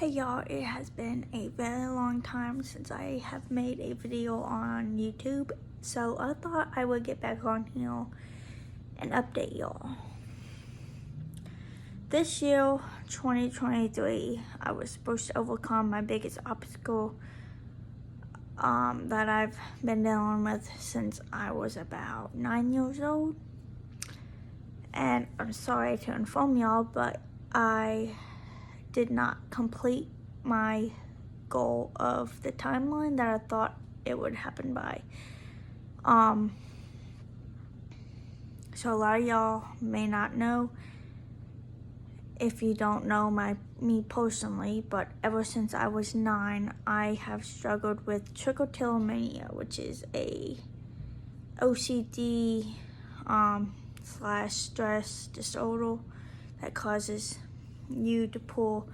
Hey y'all, it has been a very long time since I have made a video on YouTube, so I thought I would get back on here and update y'all. This year, 2023, I was supposed to overcome my biggest obstacle that I've been dealing with since I was about 9 years old. And I'm sorry to inform y'all, but I did not complete my goal of the timeline that I thought it would happen by. So a lot of y'all may not know, if you don't know me personally, but ever since I was 9, I have struggled with Trichotillomania, which is a OCD / stress disorder that causes you to pull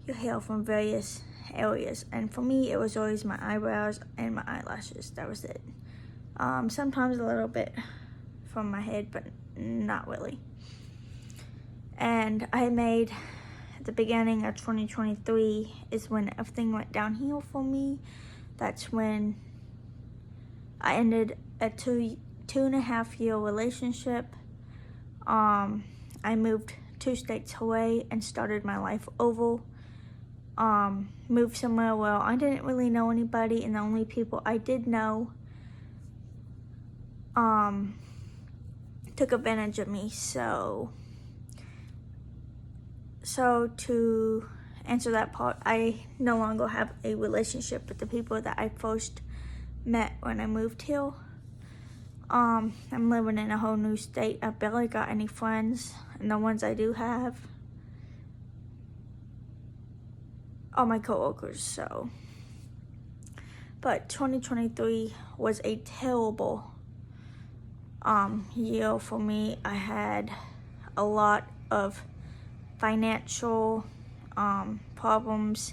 your hair from various areas, and for me it was always my eyebrows and my eyelashes. That was it. Sometimes a little bit from my head, but not really. And I made the beginning of 2023 is when everything went downhill for me. That's when I ended a two and a half year relationship. I moved 2 states away and started my life over. Moved somewhere where I didn't really know anybody, and the only people I did know took advantage of me. So to answer that part, I no longer have a relationship with the people that I first met when I moved here. I'm living in a whole new state. I barely got any friends, and the ones I do have are my coworkers. So, but 2023 was a terrible year for me. I had a lot of financial problems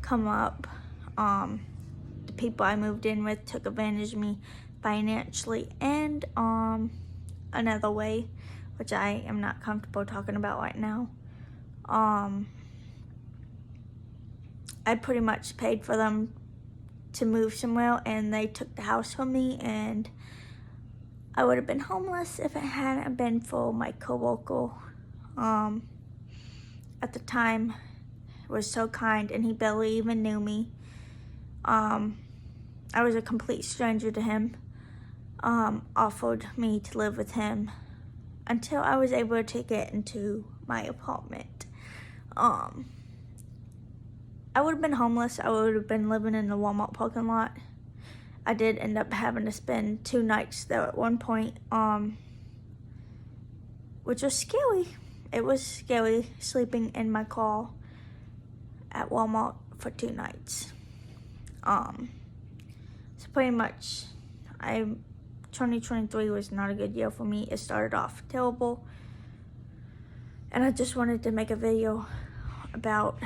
come up. The people I moved in with took advantage of me financially and another way, which I am not comfortable talking about right now. I pretty much paid for them to move somewhere, and they took the house from me, and I would have been homeless if it hadn't been for my coworker. At the time, was so kind, and he barely even knew me. I was a complete stranger to him. Offered me to live with him until I was able to get into my apartment. I would have been homeless. I would have been living in the Walmart parking lot. I did end up having to spend 2 nights there at one point, which was scary. It was scary sleeping in my car at Walmart for 2 nights. So pretty much, 2023 was not a good year for me. It started off terrible, and I just wanted to make a video about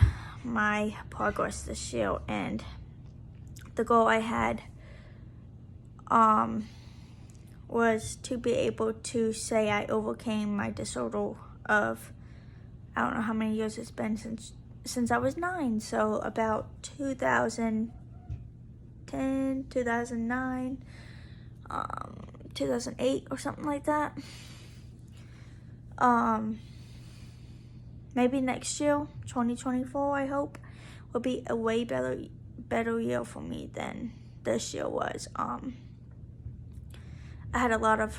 my progress this year. And the goal I had was to be able to say I overcame my disorder of, I don't know how many years it's been since I was 9, so about 2010, 2009, 2008 or something like that. Maybe next year, 2024, I hope, will be a way better year for me than this year was. I had a lot of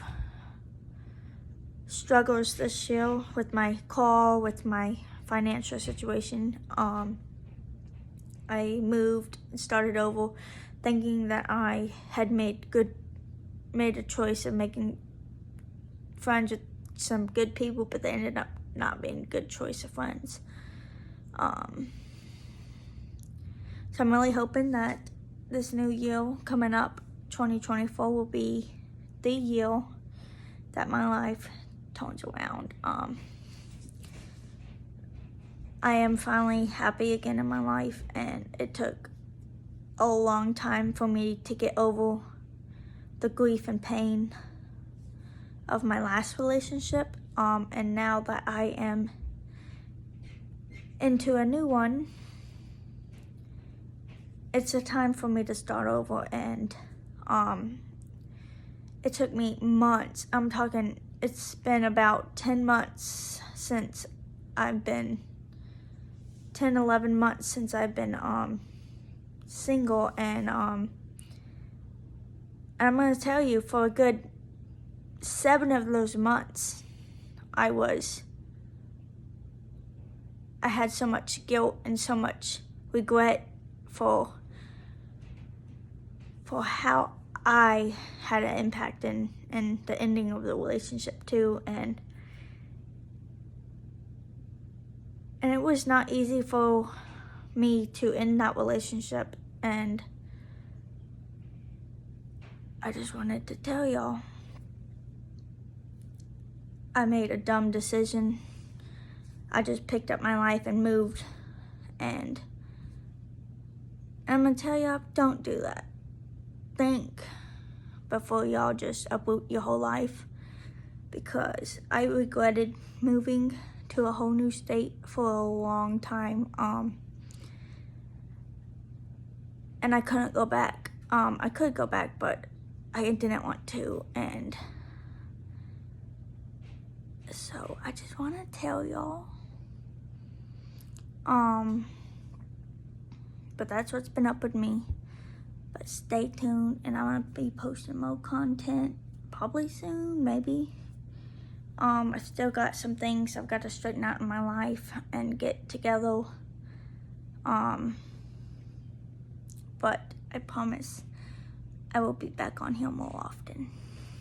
struggles this year with my car, with my financial situation. I moved and started over thinking that I had made a choice of making friends with some good people, but they ended up not being a good choice of friends. So I'm really hoping that this new year coming up, 2024, will be the year that my life turns around. I am finally happy again in my life, and it took a long time for me to get over the grief and pain of my last relationship. And now that I am into a new one, it's a time for me to start over, and it took me months. I'm talking, it's been about 10 months since I've been, 10, 11 months since I've been single, and I'm going to tell you, for a good 7 of those months, I had so much guilt and so much regret for how I had an impact in the ending of the relationship too, and it was not easy for me to end that relationship, and I just wanted to tell y'all, I made a dumb decision. I just picked up my life and moved, and I'm gonna tell y'all, don't do that. Think before y'all just uproot your whole life, because I regretted moving to a whole new state for a long time, and I couldn't go back. I could go back, but I didn't want to, and so I just want to tell y'all, but that's what's been up with me. But stay tuned, and I'm gonna be posting more content probably soon, maybe. I still got some things I've got to straighten out in my life and get together. But I promise I will be back on here more often.